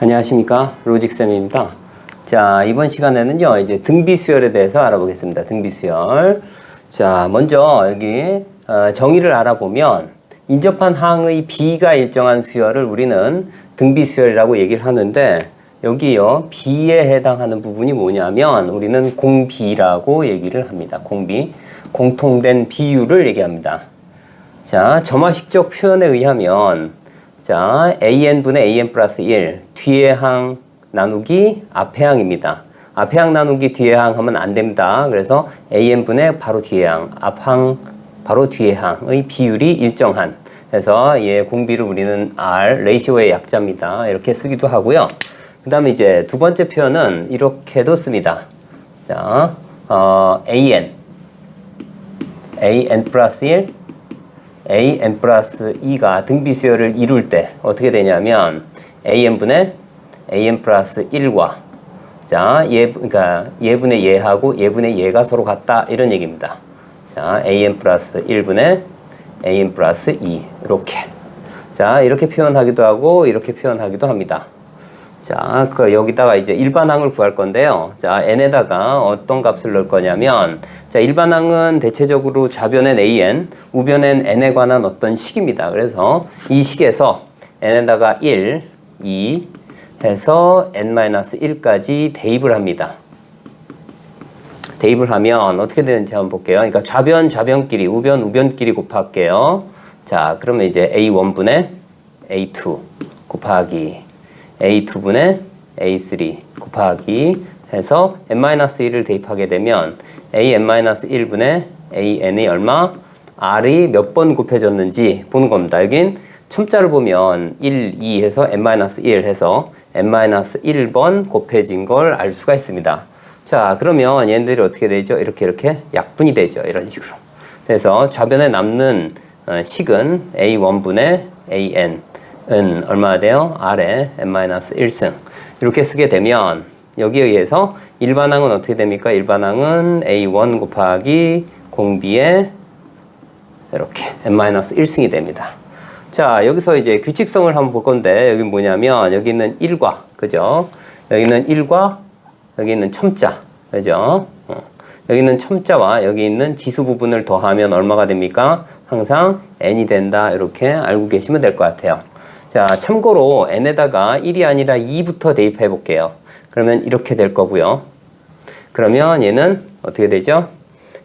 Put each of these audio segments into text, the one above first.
안녕하십니까, 로직쌤입니다. 자, 이번 시간에는요 이제 등비수열에 대해서 알아보겠습니다. 등비수열. 자, 먼저 여기 정의를 알아보면 인접한 항의 B가 일정한 수열을 우리는 등비수열이라고 얘기를 하는데, 여기요 B에 해당하는 부분이 뭐냐면 우리는 공비라고 얘기를 합니다. 공비, 공통된 비율을 얘기합니다. 자, 점화식적 표현에 의하면, 자, AN분의 AN 플러스 1, 뒤의 항 나누기 앞의 항입니다. 앞의 항 나누기 뒤의 항 하면 안 됩니다. 그래서 AN분의 바로 뒤의 항, 앞항 바로 뒤의 항의 비율이 일정한. 그래서 얘 공비를 우리는 R, 레이시오의 약자입니다. 이렇게 쓰기도 하고요. 그 다음에 이제 두 번째 표현은 이렇게도 씁니다. 자, AN 플러스 1, AN 플러스 2가 등비수열을 이룰 때 어떻게 되냐면 AN분의 AN 플러스 1과 자, 그러니까 얘분의 얘하고 얘분의 얘가 서로 같다, 이런 얘기입니다. 자, AN 플러스 1분의 AN 플러스 2 이렇게. 자, 이렇게 표현하기도 하고 이렇게 표현하기도 합니다. 자, 여기다가 이제 일반항을 구할 건데요. 자, n에다가 어떤 값을 넣을 거냐면, 자, 일반항은 대체적으로 좌변엔 an, 우변엔 n에 관한 어떤 식입니다. 그래서 이 식에서 n에다가 1, 2 해서 n-1까지 대입을 합니다. 대입을 하면 어떻게 되는지 한번 볼게요. 그러니까 좌변끼리, 우변끼리 곱할게요. 자, 그러면 이제 a1분의 a2 곱하기 a2분의 a3 곱하기 해서 n-1을 대입하게 되면 an-1분의 an이 얼마? r이 몇 번 곱해졌는지 보는 겁니다. 여긴 첨자를 보면 1, 2 해서 n-1 해서 n-1번 곱해진 걸 알 수가 있습니다. 자, 그러면 얘네들이 어떻게 되죠? 이렇게 약분이 되죠. 이런 식으로. 그래서 좌변에 남는 식은 a1분의 an 은 얼마나 돼요? R에 n-1승. 이렇게 쓰게 되면 여기에 의해서 일반항은 어떻게 됩니까? 일반항은 A1 곱하기 공비에 이렇게 n-1승이 됩니다. 자, 여기서 이제 규칙성을 한번 볼 건데, 여기 뭐냐면 여기는 1과, 그죠? 여기는 1과 여기 있는 첨자, 그죠? 여기는 첨자와 여기 있는 지수 부분을 더하면 얼마가 됩니까? 항상 n이 된다, 이렇게 알고 계시면 될 것 같아요. 자, 참고로 n에다가 1이 아니라 2부터 대입해 볼게요. 그러면 이렇게 될 거고요. 그러면 얘는 어떻게 되죠?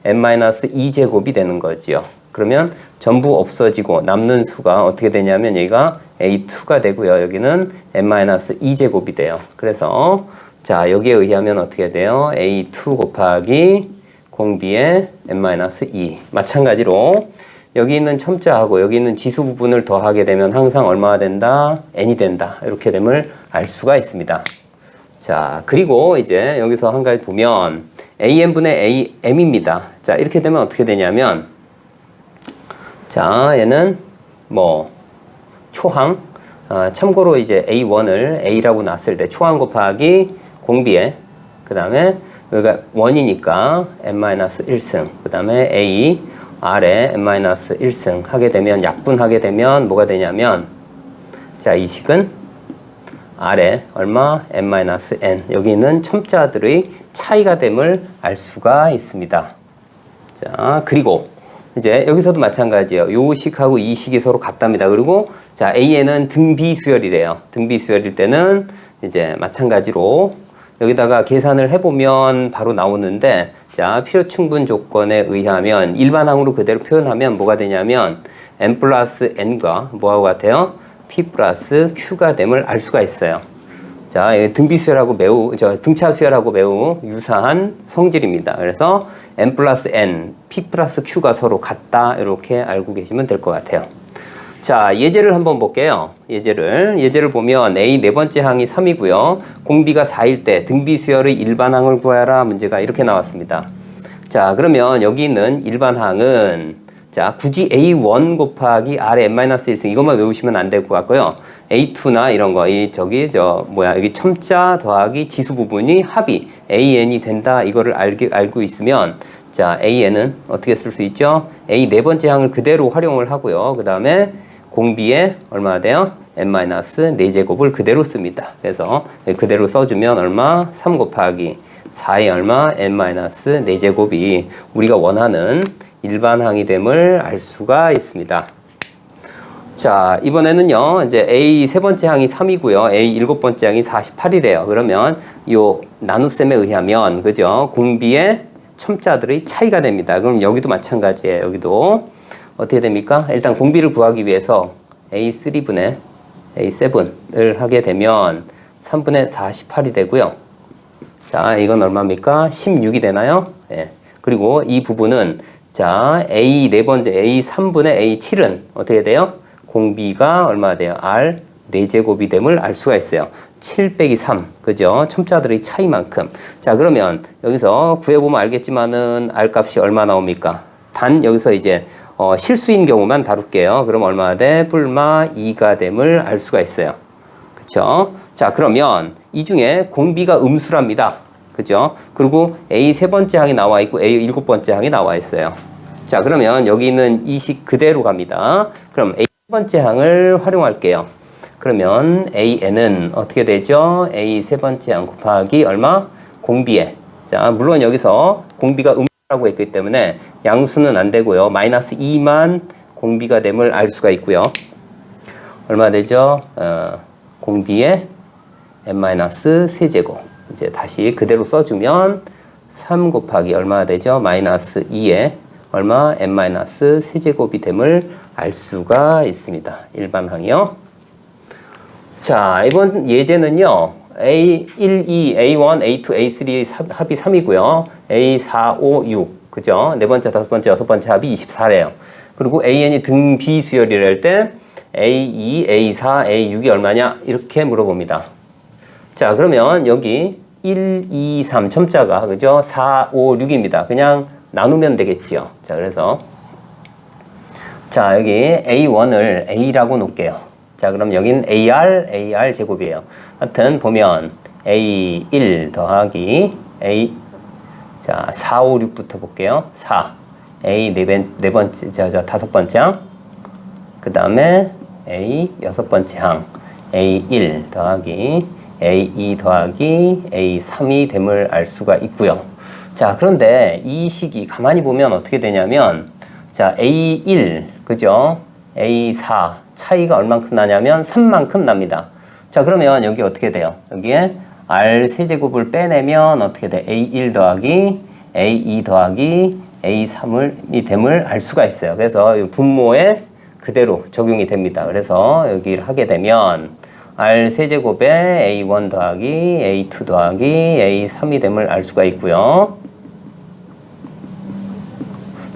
n-2제곱이 되는 거지요. 그러면 전부 없어지고 남는 수가 어떻게 되냐면 얘가 a2가 되고요. 여기는 n-2제곱이 돼요. 그래서 자, 여기에 의하면 어떻게 돼요? a2 곱하기 공비의 n-2. 마찬가지로 여기 있는 첨자하고 여기 있는 지수 부분을 더하게 되면 항상 얼마가 된다? n이 된다. 이렇게 됨을 알 수가 있습니다. 자, 그리고 이제 여기서 한 가지 보면 an분의 am입니다. 자, 이렇게 되면 어떻게 되냐면, 자, 얘는 뭐 초항, 참고로 이제 a1을 a라고 놨을 때 초항 곱하기 공비에, 그 다음에 여기가 1이니까 n-1승, 그 다음에 a R에 n-1승 하게 되면, 약분하게 되면 뭐가 되냐면, 자, 이 식은 R에 얼마? n-n. 여기 있는 첨자들의 차이가 됨을 알 수가 있습니다. 자, 그리고 이제 여기서도 마찬가지예요. 요 식하고 이 식이 서로 같답니다. 그리고 자, AN은 등비수열이래요. 등비수열일 때는 이제 마찬가지로 여기다가 계산을 해보면 바로 나오는데, 자, 필요충분 조건에 의하면 일반항으로 그대로 표현하면 뭐가 되냐면 n 플러스 n과 뭐하고 같아요? p 플러스 q가 됨을 알 수가 있어요. 자, 등비수열하고 등차수열하고 매우 유사한 성질입니다. 그래서 n 플러스 n, p 플러스 q가 서로 같다, 이렇게 알고 계시면 될 것 같아요. 자, 예제를 한번 볼게요. 예제를 보면 A 네 번째 항이 3이고요. 공비가 4일 때 등비수열의 일반항을 구하라, 문제가 이렇게 나왔습니다. 자, 그러면 여기 있는 일반항은, 자, 굳이 A1 곱하기 R의 n-1승 이것만 외우시면 안 될 것 같고요. A2나 이런 거, 여기 첨자 더하기 지수 부분이 합이 AN이 된다, 이거를 알고 있으면, 자, AN은 어떻게 쓸 수 있죠? A 네 번째 항을 그대로 활용을 하고요. 그 다음에 공비에 얼마나 돼요? n-4제곱을 그대로 씁니다. 그래서 그대로 써주면 얼마? 3 곱하기 4의 얼마? n-4제곱이 우리가 원하는 일반항이 됨을 알 수가 있습니다. 자, 이번에는요, 이제 A 세 번째 항이 3이고요. A 일곱 번째 항이 48이래요. 그러면 요 나눗셈에 의하면, 그죠? 공비의 첨자들의 차이가 됩니다. 그럼 여기도 마찬가지예요. 여기도 어떻게 됩니까? 일단 공비를 구하기 위해서 A3분의 A7을 하게 되면 3분의 48이 되고요. 자, 이건 얼마입니까? 16이 되나요? 예. 그리고 이 부분은 자, A 네 번째 A3분의 A7은 어떻게 돼요? 공비가 얼마 돼요? R 4제곱이 됨을 알 수가 있어요. 7 빼기 3. 그죠? 첨자들의 차이만큼. 자, 그러면 여기서 구해보면 알겠지만은 R 값이 얼마 나옵니까? 단 여기서 이제 실수인 경우만 다룰게요. 그럼 얼마 돼? 뿔마 2가 됨을 알 수가 있어요. 그쵸? 자, 그러면 이 중에 공비가 음수랍니다. 그죠? 그리고 A 세 번째 항이 나와 있고 A 일곱 번째 항이 나와 있어요. 자, 그러면 여기 있는 이 식 그대로 갑니다. 그럼 A 세 번째 항을 활용할게요. 그러면 AN은 어떻게 되죠? A 세 번째 항 곱하기 얼마? 공비에. 자, 물론 여기서 공비가 음수라고 했기 때문에 양수는 안 되고요. 마이너스 2만 공비가 됨을 알 수가 있고요. 얼마 되죠? 공비에 n-3제곱. 이제 다시 그대로 써주면 3 곱하기 얼마 되죠? 마이너스 2에 얼마? n-3제곱이 됨을 알 수가 있습니다. 일반항이요. 자, 이번 예제는요. A1, 2, A1, A2, A3 합이 3이고요. A4, 5, 6. 그죠? 네 번째, 다섯 번째, 여섯 번째 합이 24래요. 그리고 AN이 등비수열이랄 때 A2, A4, A6이 얼마냐? 이렇게 물어봅니다. 자, 그러면 여기 1, 2, 3 첨자가 그죠? 4, 5, 6입니다. 그냥 나누면 되겠죠. 자, 그래서 자, 여기 A1을 A라고 놓을게요. 자, 그럼 여긴 AR 제곱이에요. 하여튼 보면 A1 더하기 A 자, 4, 5, 6부터 볼게요. 4 A 네 번째 다섯 번째 항. 그 다음에 A 여섯 번째 항. A1 더하기 A2 더하기 A3이 됨을 알 수가 있고요. 자, 그런데 이 식이 가만히 보면 어떻게 되냐면 자, A1 그죠? A4 차이가 얼만큼 나냐면 3만큼 납니다. 자, 그러면 여기 어떻게 돼요? 여기에 R 세제곱을 빼내면 어떻게 돼? A1 더하기 A2 더하기 A3이 됨을 알 수가 있어요. 그래서 분모에 그대로 적용이 됩니다. 그래서 여기를 하게 되면 R 세제곱에 A1 더하기 A2 더하기 A3이 됨을 알 수가 있고요.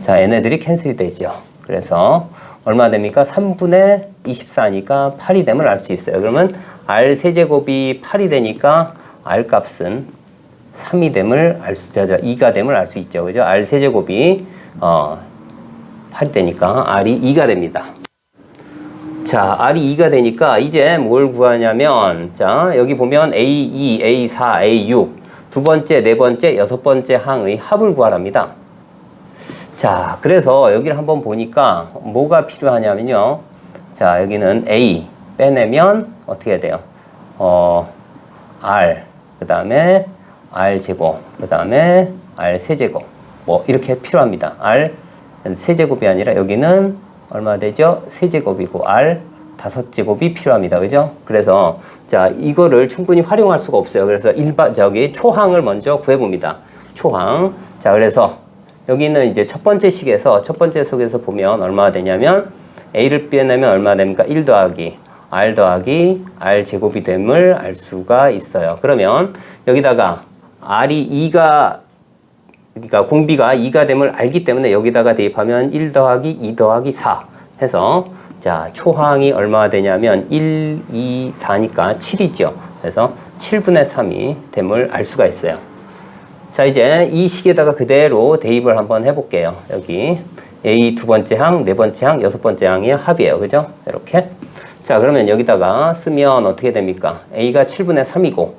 자, 얘네들이 캔슬이 되죠. 그래서 얼마 됩니까? 3분의 24니까 8이 됨을 알 수 있어요. 그러면 R 세제곱이 8이 되니까 R 값은 3이 됨을 알 수, 2가 됨을 알 수 있죠. 그죠? R 세제곱이 8이 되니까 R이 2가 됩니다. 자, R이 2가 되니까 이제 뭘 구하냐면, 자, 여기 보면 A2, A4, A6, 두 번째, 네 번째, 여섯 번째 항의 합을 구하랍니다. 자, 그래서 여기를 한번 보니까 뭐가 필요하냐면요. 자, 여기는 A 빼내면 어떻게 해야 돼요? R, 그 다음에 R 제곱, 그 다음에 R 세제곱. 뭐, 이렇게 필요합니다. R 세제곱이 아니라 여기는 얼마 되죠? 세제곱이고 R 5제곱이 필요합니다. 그죠? 그래서 자, 이거를 충분히 활용할 수가 없어요. 그래서 초항을 먼저 구해봅니다. 초항. 자, 그래서 여기는 이제 첫 번째 식에서, 첫 번째 속에서 보면 얼마가 되냐면 A를 빼내면 얼마 됩니까? 1 더하기 R 더하기 R 제곱이 됨을 알 수가 있어요. 그러면 여기다가 R이 2가, 그러니까 공비가 2가 됨을 알기 때문에 여기다가 대입하면 1 더하기 2 더하기 4 해서 자, 초항이 얼마가 되냐면 1, 2, 4니까 7이죠. 그래서 7분의 3이 됨을 알 수가 있어요. 자, 이제 이 식에다가 그대로 대입을 한번 해볼게요. 여기 A 두 번째 항, 네 번째 항, 여섯 번째 항이 합이에요. 그죠? 이렇게. 자, 그러면 여기다가 쓰면 어떻게 됩니까? A가 7분의 3이고,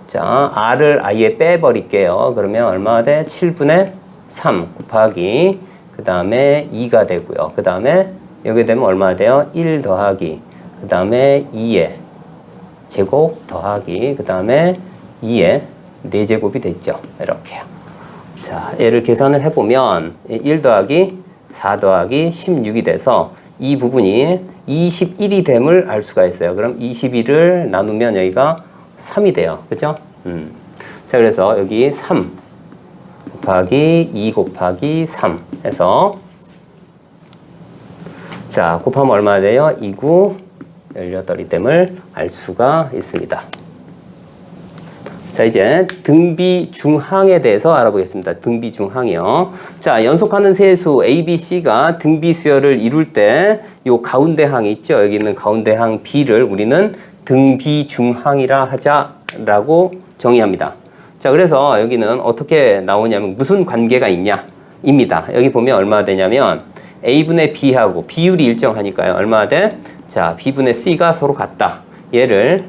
자, R을 아예 빼버릴게요. 그러면 얼마가 돼? 7분의 3 곱하기, 그 다음에 2가 되고요. 그 다음에 여기 되면 얼마가 돼요? 1 더하기 그 다음에 2의 제곱 더하기 그 다음에 2의 4제곱이 됐죠. 이렇게요. 자, 얘를 계산을 해보면 1 더하기 4 더하기 16이 돼서 이 부분이 21이 됨을 알 수가 있어요. 그럼 21을 나누면 여기가 3이 돼요. 그죠? 자, 그래서 여기 3 곱하기 2 곱하기 3 해서 자, 곱하면 얼마나 돼요? 2, 9, 18이 됨을 알 수가 있습니다. 자, 이제 등비중항에 대해서 알아보겠습니다. 등비중항이요. 자, 연속하는 세수 A, B, C가 등비수열을 이룰 때 요 가운데 항이 있죠. 여기 있는 가운데 항 B를 우리는 등비중항이라 하자라고 정의합니다. 자, 그래서 여기는 어떻게 나오냐면 무슨 관계가 있냐? 입니다. 여기 보면 얼마나 되냐면 A분의 B하고 비율이 일정하니까요. 얼마나 돼? 자, B분의 C가 서로 같다. 얘를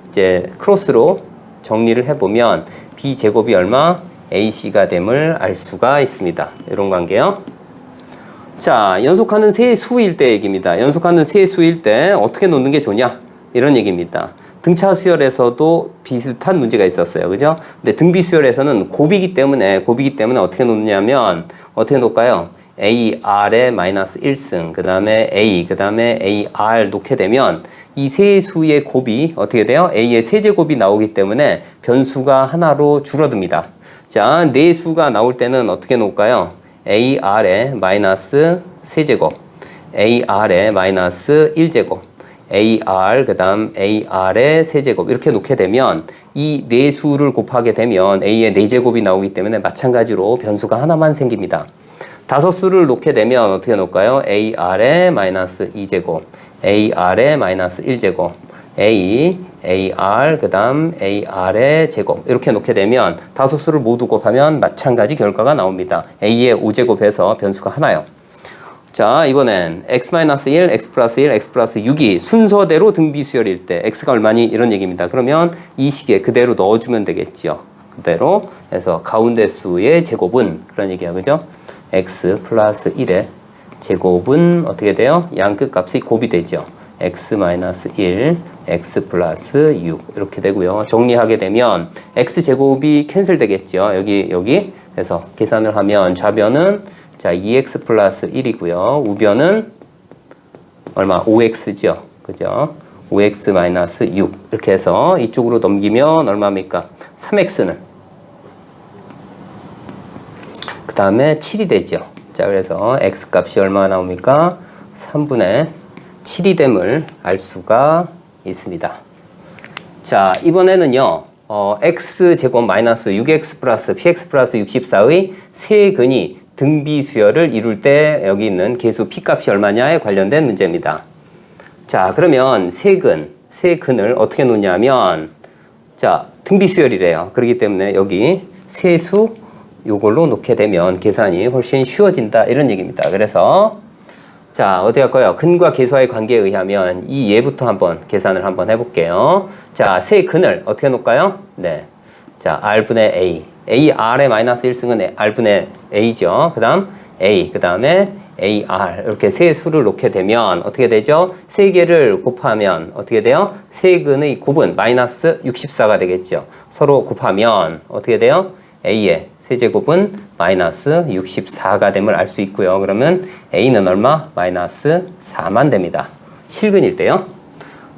이제 크로스로 정리를 해보면 B제곱이 얼마? AC가 됨을 알 수가 있습니다. 이런 관계요. 자, 연속하는 세수일 때 얘기입니다. 연속하는 세수일 때 어떻게 놓는 게 좋냐? 이런 얘기입니다. 등차 수열에서도 비슷한 문제가 있었어요. 그죠? 근데 등비 수열에서는 곱이기 때문에 어떻게 놓느냐면 어떻게 놓을까요? AR의 마이너스 1승, 그 다음에 A, 그 다음에 AR 놓게 되면 이 세 수의 곱이 어떻게 돼요? A의 세제곱이 나오기 때문에 변수가 하나로 줄어듭니다. 자, 네 수가 나올 때는 어떻게 놓을까요? AR의 마이너스 세제곱, AR의 마이너스 1제곱, AR, 그 다음 AR의 세제곱 이렇게 놓게 되면 이 네 수를 곱하게 되면 A의 4제곱이 나오기 때문에 마찬가지로 변수가 하나만 생깁니다. 다섯 수를 놓게 되면 어떻게 놓을까요? AR의 마이너스 2제곱, AR의 마이너스 1제곱, A, AR, 그 다음 AR의 제곱 이렇게 놓게 되면 다섯 수를 모두 곱하면 마찬가지 결과가 나옵니다. A의 5제곱해서 변수가 하나요. 자, 이번엔 x-1, x 플러스 1, x 플러스 6이 순서대로 등비수열일 때 x가 얼마니? 이런 얘기입니다. 그러면 이 식에 그대로 넣어주면 되겠죠. 그대로 해서 가운데 수의 제곱은 그런 얘기야. 그죠? x 플러스 1의 제곱은 어떻게 돼요? 양 끝값이 곱이 되죠. x-1, x 플러스 6 이렇게 되고요. 정리하게 되면 x제곱이 캔슬 되겠죠. 여기 그래서 계산을 하면 좌변은 자 2x 플러스 1이고요. 우변은 얼마? 5x죠. 그죠? 5x 마이너스 6 이렇게 해서 이쪽으로 넘기면 얼마입니까? 3x는 그 다음에 7이 되죠. 자, 그래서 x 값이 얼마나 나옵니까? 3분의 7이 됨을 알 수가 있습니다. 자, 이번에는요, x제곱 마이너스 6x 플러스 px 플러스 64의 세근이 등비수열을 이룰 때 여기 있는 계수 p 값이 얼마냐에 관련된 문제입니다. 자, 그러면 세근을 어떻게 놓냐면, 자, 등비수열이래요. 그렇기 때문에 여기 세수 요걸로 놓게 되면 계산이 훨씬 쉬워진다 이런 얘기입니다. 그래서 자, 어떻게 할까요? 근과 계수와의 관계에 의하면 이 예부터 한번 계산을 한번 해볼게요. 자, 세근을 어떻게 놓을까요? 네, 자, R분의 A, AR의 마이너스 1승은 R분의 A죠. 그 다음 A, 그 다음에 AR 이렇게 세 수를 놓게 되면 어떻게 되죠? 세 개를 곱하면 어떻게 돼요? 세근의 곱은 마이너스 64가 되겠죠. 서로 곱하면 어떻게 돼요? A의 세제곱은 마이너스 64가 됨을 알 수 있고요. 그러면 A는 얼마? 마이너스 4만 됩니다. 실근일 때요.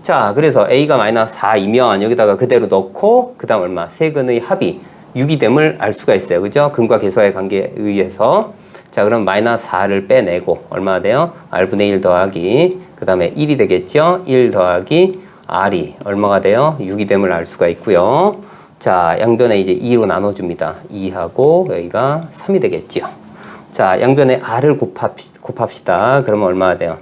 자, 그래서 A가 마이너스 4이면 여기다가 그대로 넣고 그 다음 얼마? 세근의 합이 6이 됨을 알 수가 있어요. 그죠? 근과 계수와의 관계에 의해서 자, 그럼 마이너스 4를 빼내고 얼마나 돼요? R분의 1 더하기 그 다음에 1이 되겠죠? 1 더하기 R이 얼마가 돼요? 6이 됨을 알 수가 있고요. 자, 양변에 이제 2로 나눠줍니다. 2하고 여기가 3이 되겠죠. 자, 양변에 R을 곱합시다. 그러면 얼마가 돼요?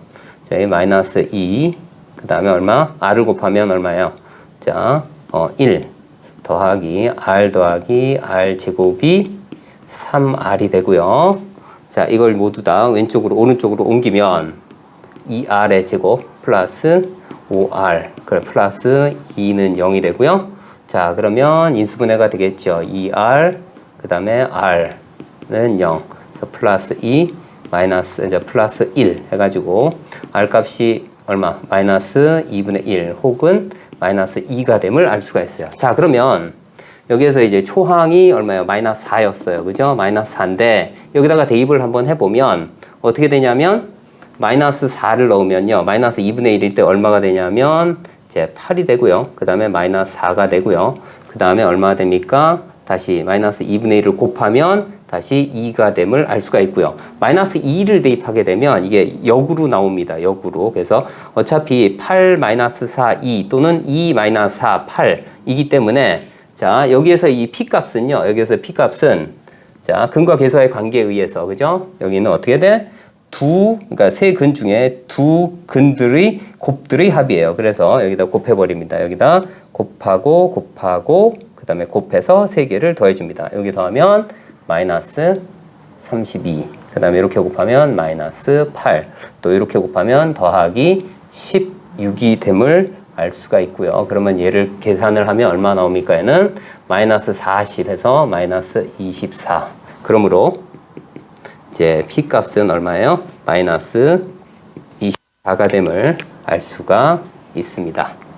자, 여기 마이너스 2, 그 다음에 얼마? R을 곱하면 얼마예요? 자, 1 더하기 R 더하기 R 제곱이 3R이 되고요. 자, 이걸 모두 다 왼쪽으로 오른쪽으로 옮기면 2R의 제곱 플러스 5R 그래 플러스 2는 0이 되고요. 자, 그러면 인수분해가 되겠죠. 2R 그 다음에 R는 0 그래서 플러스 2 마이너스 이제 플러스 1 해가지고 R 값이 얼마? 마이너스 2분의 1 혹은 마이너스 2가 됨을 알 수가 있어요. 자, 그러면 여기에서 이제 초항이 얼마예요? 마이너스 4였어요. 그죠? 마이너스 4인데 여기다가 대입을 한번 해보면 어떻게 되냐면 마이너스 4를 넣으면요. 마이너스 2분의 1일 때 얼마가 되냐면 이제 8이 되고요. 그 다음에 마이너스 4가 되고요. 그 다음에 얼마가 됩니까? 다시 마이너스 2분의 1을 곱하면 다시 2가 됨을 알 수가 있고요. 마이너스 2를 대입하게 되면 이게 역으로 나옵니다. 역으로. 그래서 어차피 8 마이너스 4, 2 또는 2 마이너스 4, 8이기 때문에 자, 여기에서 이 P값은요. 여기에서 P값은 자, 근과 계수와의 관계에 의해서 그죠? 여기는 어떻게 돼? 그러니까 세 근 중에 두 근들의 곱들의 합이에요. 그래서 여기다 곱해버립니다. 여기다 곱하고 그 다음에 곱해서 세 개를 더해줍니다. 여기서 하면 마이너스 32. 그 다음에 이렇게 곱하면 마이너스 8. 또 이렇게 곱하면 더하기 16이 됨을 알 수가 있고요. 그러면 얘를 계산을 하면 얼마 나옵니까? 얘는 마이너스 40에서 마이너스 24. 그러므로 이제 P값은 얼마예요? 마이너스 24가 됨을 알 수가 있습니다.